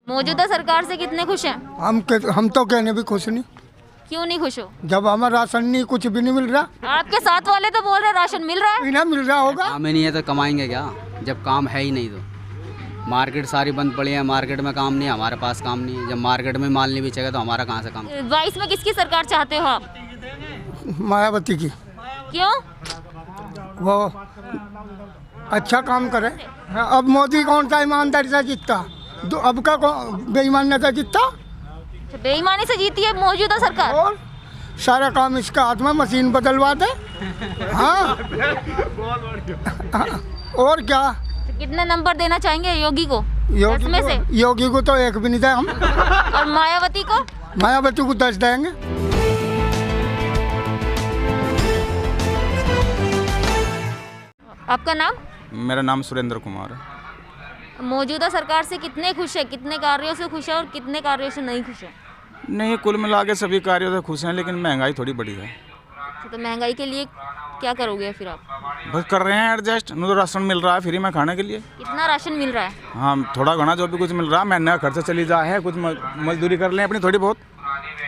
मौजूदा सरकार से कितने खुश हैं? हम तो कहने भी खुश नहीं। क्यों नहीं खुश हो? जब हमारा राशन नहीं, कुछ भी नहीं मिल रहा। आपके साथ वाले तो बोल रहे राशन मिल रहा है। इन्हें मिल रहा होगा। काम ही नहीं है तो कमाएंगे क्या, जब काम है ही नहीं तो। मार्केट सारी बंद पड़ी है, मार्केट में काम नहीं है, हमारे पास काम नहीं है। जब मार्केट में माल नहीं बेचेगा तो हमारा कहाँ से काम? 22 में किसकी सरकार चाहते हो आप? मायावती की। क्यों? वो अच्छा काम करे। अब मोदी कौन सा ईमानदारी से जीतता, अब का बेईमानी से जीतता। बेईमानी से जीती है मौजूदा सरकार। और सारा काम इसका हाथ में, मशीन बदलवा दे। हाँ और क्या। कितने नंबर देना चाहेंगे योगी को? 10 में से? योगी को तो 1 भी नहीं दें हम। और मायावती को? मायावती को 10 देंगे। आपका नाम? मेरा नाम सुरेंद्र कुमार है। मौजूदा सरकार से कितने खुश है? कितने कार्यों से खुश है और कितने कार्यों से नहीं खुश है? नहीं, कुल मिला के सभी कार्यों से खुश हैं, लेकिन महंगाई थोड़ी बढ़ी है। तो महंगाई के लिए क्या करोगे फिर आप? बस कर रहे हैं एडजस्ट। न तो राशन मिल रहा है फ्री में खाने के लिए। कितना राशन मिल रहा है? हाँ, थोड़ा घना जो भी कुछ मिल रहा है, महीने का खर्चा चली जा है। कुछ मजदूरी कर लें अपनी थोड़ी बहुत।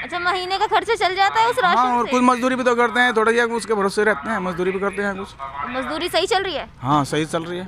अच्छा, महीने का खर्चा चल जाता है उस राशन हाँ, और से? कुछ मजदूरी भी तो करते हैं, थोड़ा या उसके भरोसे रहते हैं, मजदूरी भी करते हैं कुछ। मजदूरी सही चल रही है? हाँ, सही चल रही है।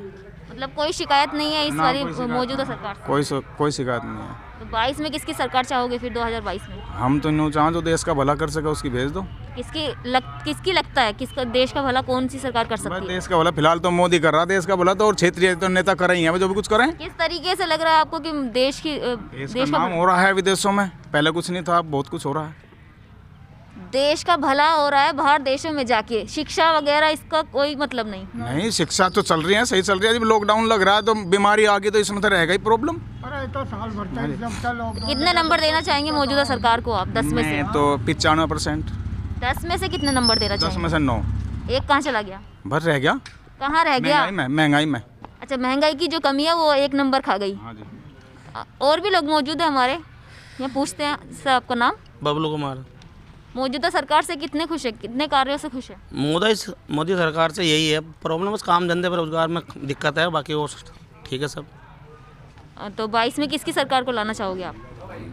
मतलब कोई शिकायत नहीं है इस ना, वाली कोई शिकायत मौजूदा सरकार से? कोई शिकायत नहीं है। तो 22 में किसकी सरकार चाहोगे फिर 2022 में? हम तो यूँ चाहें जो देश का भला कर सके उसकी भेज दो। किसकी लगता है किसका देश का भला कौन सी सरकार कर भाई सकती है? देश का भला फिलहाल तो मोदी कर रहा है देश का भला, तो और क्षेत्रीय तो नेता कर रही हैं जो भी कुछ करें। किस तरीके से लग रहा है आपको कि देश का नाम हो रहा है विदेशों में, पहले कुछ नहीं था, अब बहुत कुछ हो रहा है। देश का भला हो रहा है बाहर देशों में जाके, शिक्षा वगैरह इसका कोई मतलब नहीं? नहीं, शिक्षा तो चल रही है, सही चल रही है। जब लॉकडाउन लग रहा है तो बीमारी आ गई तो इसमें तो रहेगा ही प्रॉब्लम। कितने नंबर देना चाहेंगे मौजूदा सरकार को आप 10 में से? मैं तो 95%। 10 में से कितने नंबर देना 10 चाहेंगे? में से 9। एक कहाँ चला गया? भर रह गया। कहाँ रह गया? महंगाई में। अच्छा, महंगाई की जो कमी है वो 1 नंबर खा गई। हाँ जी। और भी लोग मौजूद हैं हमारे यहाँ, पूछते हैं। सर, आपका नाम? बबलू कुमार। मौजूदा सरकार से कितने खुश है? कितने कार्यों से खुश है? मोदी सरकार से यही है प्रॉब्लम, बस काम धंधे पर रोजगार में दिक्कत है, बाकी वो ठीक है सब। तो 22 में किसकी सरकार को लाना चाहोगे आप?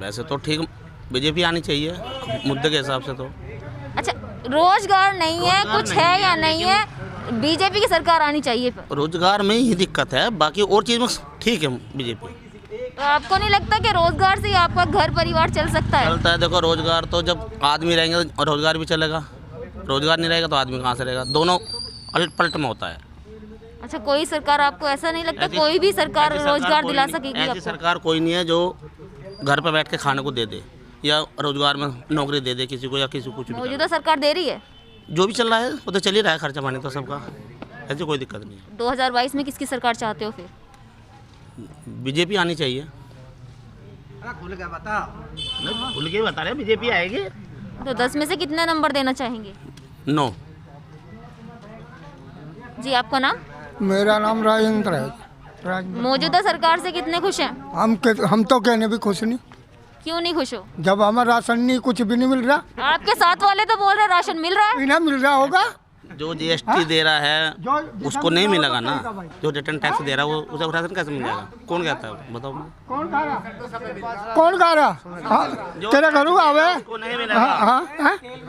वैसे तो ठीक बीजेपी आनी चाहिए मुद्दे के हिसाब से तो। अच्छा, रोजगार नहीं है, कुछ है या नहीं है, बीजेपी की सरकार आनी चाहिए? रोजगार में ही दिक्कत है, बाकी और चीज़ में ठीक है बीजेपी। तो आपको नहीं लगता कि रोजगार से ही आपका घर परिवार चल सकता है? चलता है। देखो, रोजगार तो जब आदमी रहेंगे तो रोजगार भी चलेगा, रोजगार नहीं रहेगा तो आदमी कहाँ से रहेगा, दोनों अलट पलट में होता है। अच्छा, कोई सरकार आपको ऐसा नहीं लगता कोई भी सरकार रोजगार दिला सकेगी? ऐसी सरकार कोई नहीं है जो घर पर बैठ के खाने को दे दे या रोजगार में नौकरी दे दे किसी को या किसी को कुछ भी। मौजूदा सरकार दे रही है? जो भी चल रहा है वो तो चल ही रहा है, खर्चा पानी तो सबका, ऐसी कोई दिक्कत नहीं है। 2022 में किसकी सरकार चाहते हो फिर? बीजेपी आनी चाहिए। खुल के बता। खुल के बता रहे बीजेपी आएगी। तो 10 में से कितने नंबर देना चाहेंगे? 9। जी, आपका नाम? मेरा नाम राजेंद्र है। मौजूदा सरकार से कितने खुश हैं? हम तो कहने भी खुश नहीं। क्यों नहीं खुश हो? जब हमारा राशन नहीं, कुछ भी नहीं मिल रहा। आपके साथ वाले तो बोल रहे राशन मिल रहा है। इन्हें मिल रहा होगा। जो जीएसटी दे रहा है उसको नहीं मिलेगा ना, जो रिटर्न टैक्स दे रहा है वो उसे राशन कैसे मिल जाएगा? कौन कहता है बताओ? कौन खा रहा? तेरे घर आवे नहीं मिलेगा। हाँ,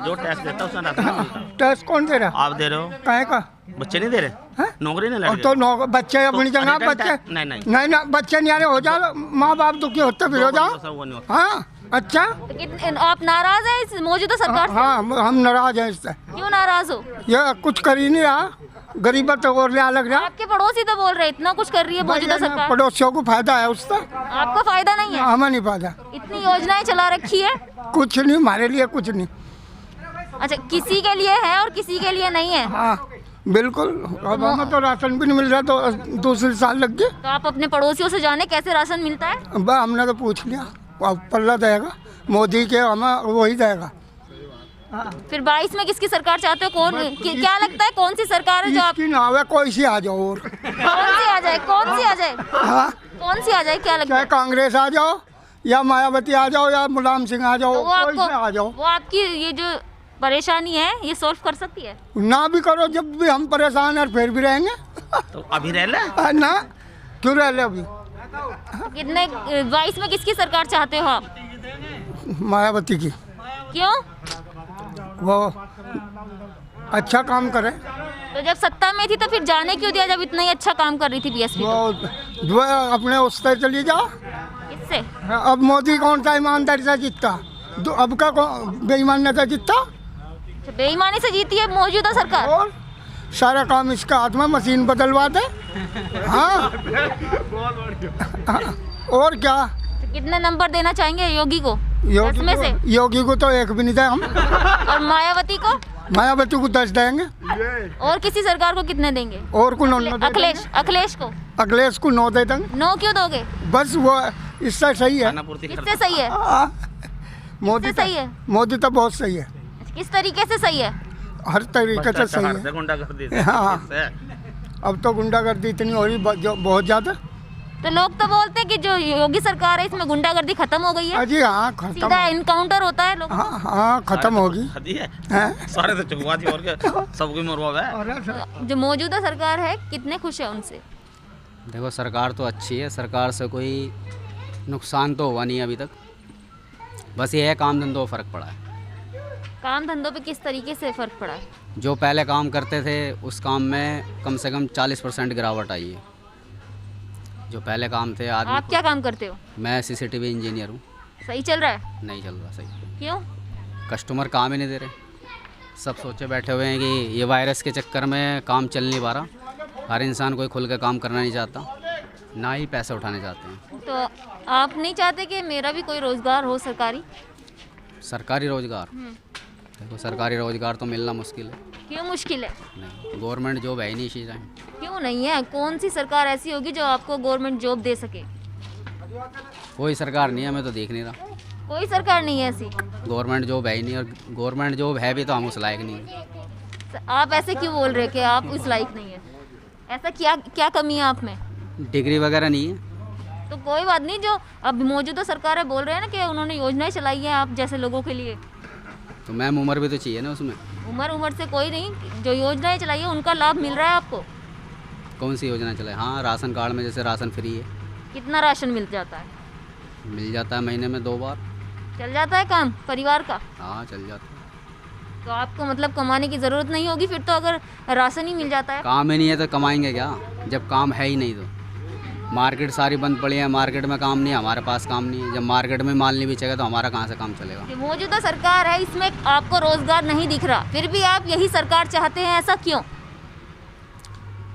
जो टैक्स देता है उसमें राशन नहीं मिलता। टैक्स कौन दे रहा? आप दे रहे हो। कहे का? बच्चे नहीं दे रहे, नौकरी नहीं और लग तो बच्चे अपनी जगह रिटर्न बच्चे टैक्स- नहीं। नहीं ना, बच्चे नहीं आ रहे, हो जाओ माँ बाप दुखी होते फिर हो जाओ। हाँ, अच्छा। आप नाराज हैं इस मौजूदा सरकार से? हाँ, हम नाराज हैं इससे। क्यों नाराज हो? ये कुछ कर ही नहीं रहा, गरीबत और लग रहा। आपके पड़ोसी तो बोल रहे इतना कुछ कर रही है मौजूदा सरकार। पड़ोसियों को फायदा है उसका, आपको फायदा नहीं है? हमें नहीं फायदा। इतनी योजनाएं चला रखी है। कुछ नहीं, हमारे लिए कुछ नहीं। अच्छा, किसी के लिए है और किसी के लिए नहीं है? हाँ बिल्कुल। अब हमें तो राशन भी नहीं मिल रहा, तो दूसरे साल लग गए। तो आप अपने पड़ोसियों से जाने कैसे राशन मिलता है? हमने तो पूछ लिया, पल्ला देगा मोदी के, हमें वही देगा। फिर 22 में किसकी सरकार चाहते हो? क्या लगता है कौन सी सरकार है जो आप? इसकी ना आवे, कोई सी आ जाओ। और कौन सी आ जाए? कौन सी आ जाए? हाँ, कौन सी आ जाए? क्या लगता चाहे है? कांग्रेस आ जाओ या मायावती आ जाओ या मुलायम सिंह आ जाओ, तो कोई से आ जाओ। वो आपकी ये जो परेशानी है ये सॉल्व कर सकती है? ना भी करो, जब भी हम परेशान हैं फिर भी रहेंगे। तो अभी रह ले ना, क्यों रह ले अभी? कितने 22 में किसकी सरकार चाहते हो आप? मायावती की। क्यों? वो अच्छा काम करे। तो जब सत्ता में थी तो फिर जाने क्यों दिया जब इतना ही अच्छा काम कर रही थी बीएसपी? वो जो है अपने उस तरह चली जाओ। इससे अब मोदी कौन सा ईमानदारी से जीतता, अब का बेईमानी से जीतता। बेईमानी से जीती है मौजूदा सरकार। और सारा काम इसका हाथ में, मशीन बदलवा दे। हाँ और क्या। तो कितने नंबर देना चाहेंगे योगी को? 10 में से? योगी को तो 1 भी नहीं दे हम। और मायावती को? मायावती को 10 देंगे। और किसी सरकार को कितने देंगे? और को 9 दे अखिलेश को? अखिलेश को 9 दे देंगे। 9 क्यों दोगे? बस वो इससे सही है। किससे सही है? मोदी सही है? मोदी तो बहुत सही है, किस तरीके से सही है? हर तरीके से सही है। गुंडागर्दी हाँ अब तो गुंडागर्दी इतनी हो रही बहुत ज़्यादा। तो लोग तो बोलते हैं कि जो योगी सरकार है इसमें गुंडागर्दी खत्म हो गई है। अजी हाँ खत्म। सीधा एनकाउंटर होता है लोगों का। हाँ खत्म होगी। सारे तो चुकवा दी और क्या सबकी मरवा है। जो मौजूदा सरकार है कितने खुश है उनसे? देखो सरकार तो अच्छी है, सरकार से कोई नुकसान तो हुआ नहीं अभी तक। बस ये है काम धंधों फ़र्क पड़ा है। काम धंधों पे किस तरीके से फ़र्क पड़ा है? जो पहले काम करते थे उस काम में कम से कम 40% गिरावट आई है। जो पहले काम थे आदमी आप क्या काम करते हो? मैं सीसीटीवी इंजीनियर हूँ। सही चल रहा है? नहीं चल रहा सही। क्यों? कस्टमर काम ही नहीं दे रहे। सब सोचे बैठे हुए हैं कि ये वायरस के चक्कर में काम चल नहीं पा रहा। हर इंसान कोई खुल के काम करना नहीं चाहता, ना ही पैसे उठाने चाहते हैं। तो आप नहीं चाहते कि मेरा भी कोई रोज़गार हो सरकारी? सरकारी रोज़गार, देखो सरकारी रोज़गार तो मिलना मुश्किल है। क्यों मुश्किल है? नहीं, गवर्नमेंट जॉब है ही नहीं इसी टाइम। क्यों नहीं है? कौन सी सरकार ऐसी होगी जो आपको गवर्नमेंट जॉब दे सके? कोई सरकार नहीं है, मैं तो देख नहीं रहा। कोई सरकार नहीं है ऐसी। गवर्नमेंट जॉब है ही नहीं, और गवर्नमेंट जॉब है भी तो हम उस लायक नहीं है। आप ऐसे क्यों बोल रहे हैं कि आप उस लायक नहीं है? ऐसा क्या कमी है आप में? डिग्री वगैरह नहीं है। तो कोई बात नहीं, जो अब मौजूदा सरकार बोल रहे हैं ना कि उन्होंने योजनाएं चलाई हैं आप जैसे लोगों के लिए। तो मैम उम्र भी तो चाहिए ना उसमें। उम्र से कोई नहीं, जो योजनाएं चलाई है उनका लाभ मिल रहा है आपको। कौन सी योजना चलाए? हाँ राशन कार्ड में जैसे राशन फ्री है। कितना राशन मिल जाता है? मिल जाता है महीने में 2 बार। चल जाता है काम परिवार का? हाँ चल जाता है। तो आपको मतलब कमाने की ज़रूरत नहीं होगी फिर तो, अगर राशन ही मिल जाता है। काम ही नहीं है तो कमाएंगे क्या, जब काम है ही नहीं तो। मार्केट सारी बंद पड़ी है, मार्केट में काम नहीं है, हमारे पास काम नहीं है। जब मार्केट में माल नहीं बिचेगा तो हमारा कहाँ से काम चलेगा। जो मौजूदा सरकार है इसमें आपको रोजगार नहीं दिख रहा, फिर भी आप यही सरकार चाहते हैं, ऐसा क्यों?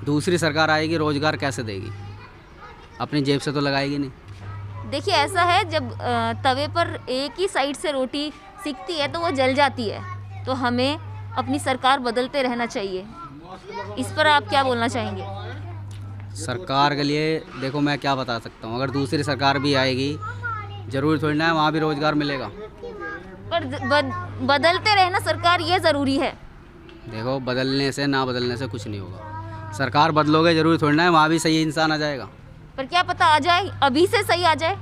दूसरी सरकार आएगी रोजगार कैसे देगी? अपनी जेब से तो लगाएगी नहीं। देखिए ऐसा है, जब तवे पर एक ही साइड से रोटी सिकती है तो वो जल जाती है। तो हमें अपनी सरकार बदलते रहना चाहिए। इस पर आप क्या बोलना चाहेंगे? सरकार के लिए देखो मैं क्या बता सकता हूँ, अगर दूसरी सरकार भी आएगी जरूरी थोड़ी ना है वहाँ भी रोजगार मिलेगा। पर बदलते रहना सरकार ये ज़रूरी है। देखो बदलने से ना बदलने से कुछ नहीं होगा। सरकार बदलोगे जरूरी थोड़ी ना है वहाँ भी सही इंसान आ जाएगा। पर क्या पता आ जाए, अभी से सही आ जाए।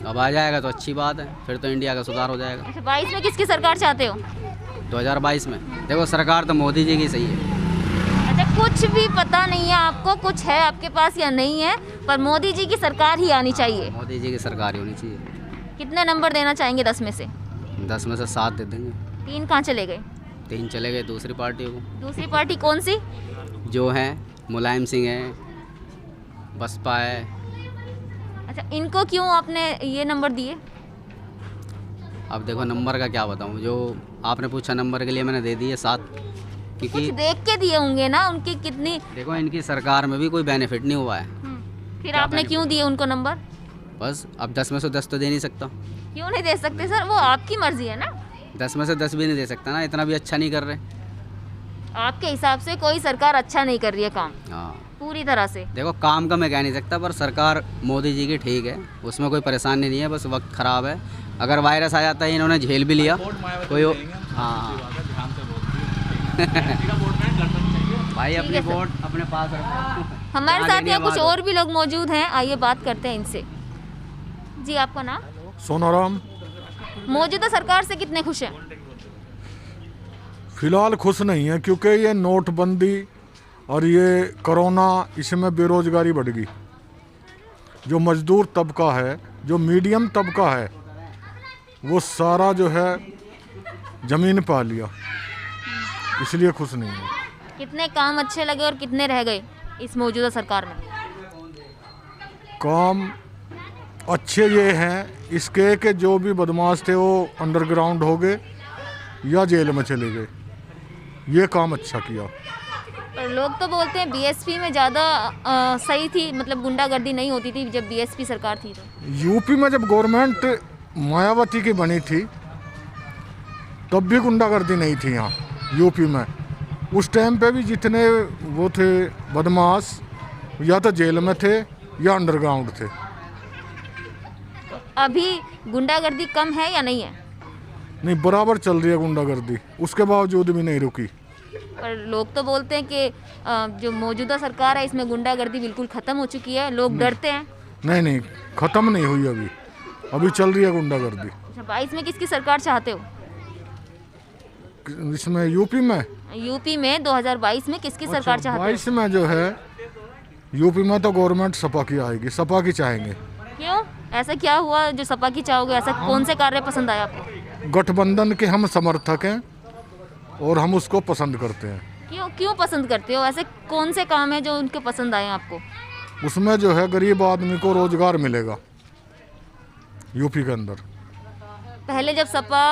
अब आ जाएगा तो अच्छी बात है, फिर तो इंडिया का सुधार हो जाएगा। अच्छा 22 में किसकी सरकार चाहते हो? 2022 में देखो सरकार तो मोदी जी की सही है। अच्छा कुछ भी पता नहीं है आपको, कुछ है आपके पास या नहीं है, पर मोदी जी की सरकार ही आनी चाहिए। मोदी जी की सरकार ही होनी चाहिए। कितने नंबर देना चाहेंगे 10 में से? 10 में से 7 दे देंगे। 3 कहाँ चले गए? 3 चले गए दूसरी पार्टी को। दूसरी पार्टी कौन सी? जो है मुलायम सिंह है, बसपा है। अच्छा इनको क्यों आपने ये नंबर दिए? अब देखो नंबर का क्या बताऊँ, जो आपने पूछा नंबर के लिए मैंने दे दिए 7, कुछ क्योंकि देख के दिए होंगे ना, उनकी कितनी। देखो इनकी सरकार में भी कोई बेनिफिट नहीं हुआ है। फिर आपने क्यों दिए उनको नंबर? बस अब 10 में से 10 तो दे नहीं सकता। क्यों नहीं दे सकते सर, वो आपकी मर्जी है ना। 10 में से 10 भी नहीं दे सकता ना, इतना भी अच्छा नहीं कर रहे। आपके हिसाब से कोई सरकार अच्छा नहीं कर रही है काम हाँ पूरी तरह से। देखो काम का मैं कह नहीं सकता, पर सरकार मोदी जी की ठीक है, उसमें कोई परेशानी नहीं है, बस वक्त ख़राब है। अगर वायरस आ जाता है इन्होंने झेल भी लिया कोई। हाँ भाई अपनी वोट अपने पास रखो। हमारे साथ यहाँ कुछ और भी लोग मौजूद हैं, आइए बात करते हैं इनसे। जी आपका नाम? सोनाराम। मौजूदा सरकार से कितने खुश हैं? फिलहाल खुश नहीं है, क्योंकि ये नोटबंदी और ये कोरोना, इसमें बेरोजगारी बढ़ गई। जो मजदूर तबका है, जो मीडियम तबका है, वो सारा जो है ज़मीन पा लिया, इसलिए खुश नहीं है। कितने काम अच्छे लगे और कितने रह गए इस मौजूदा सरकार में? काम अच्छे ये हैं इसके कि जो भी बदमाश थे वो अंडरग्राउंड हो गए या जेल में चले गए, ये काम अच्छा किया। पर लोग तो बोलते हैं बीएसपी में ज़्यादा सही थी, मतलब गुंडागर्दी नहीं होती थी जब बीएसपी सरकार थी तो। यूपी में जब गवर्नमेंट मायावती की बनी थी तब भी गुंडागर्दी नहीं थी यहाँ यूपी में। उस टाइम पे भी जितने वो थे बदमाश या तो जेल में थे या अंडरग्राउंड थे। अभी गुंडागर्दी कम है या नहीं है? नहीं, बराबर चल रही है गुंडागर्दी, उसके बावजूद भी नहीं रुकी। पर लोग तो बोलते हैं कि जो मौजूदा सरकार है इसमें गुंडागर्दी बिल्कुल ख़त्म हो चुकी है, लोग डरते हैं। नहीं नहीं, ख़त्म नहीं हुई अभी, अभी चल रही है गुंडागर्दी। अच्छा, 22 में किसकी सरकार चाहते हो? इसमें यूपी में 2022 में किसकी सरकार चाहते हो? 22 में जो है यूपी में तो गवर्नमेंट सपा की आएगी, सपा की चाहेंगे। क्यों, ऐसा क्या हुआ जो सपा की चाहोगे? ऐसा कौन से कार्य पसंद आया आपको? गठबंधन के हम समर्थक हैं और हम उसको पसंद करते हैं। क्यों क्यों पसंद करते हो? ऐसे कौन से काम है जो उनके पसंद आए आपको? उसमें जो है गरीब आदमी को रोजगार मिलेगा यूपी के अंदर। पहले जब सपा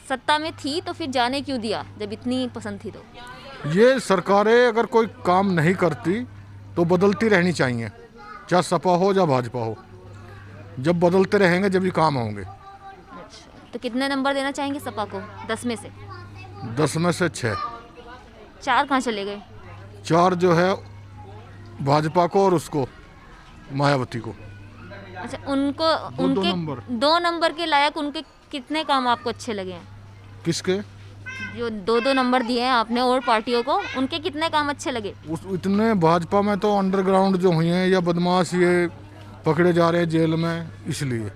सत्ता में थी तो फिर जाने क्यों दिया जब इतनी पसंद थी तो? ये सरकारें अगर कोई काम नहीं करती तो बदलती रहनी चाहिए, चाहे सपा हो या भाजपा हो। जब बदलते रहेंगे जब भी काम होंगे। अच्छा, तो कितने नंबर देना चाहेंगे सपा को 10 में से? 10 में से 6। 4 कहाँ चले गए? 4 जो है भाजपा को और उसको मायावती को। अच्छा, उनको दो उनके नंबर। 2 नंबर के लायक उनके कितने काम आपको अच्छे लगे हैं? किसके? जो 2 नंबर दिए हैं आपने और पार्टियों को, उनके कितने काम अच्छे लगे? उस इतने भाजपा में तो अंडरग्राउंड जो हुए हैं या बदमाश ये पकड़े जा रहे हैं जेल में, इसलिए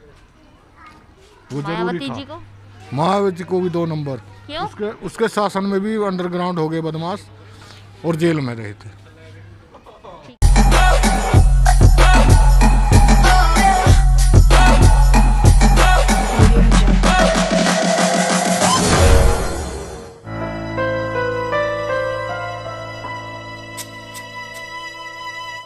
वो जरूरी मायावती था। जी को मायावती को भी 2 नंबर। क्यों? उसके शासन में भी अंडरग्राउंड हो गए बदमाश और जेल में रहे थे।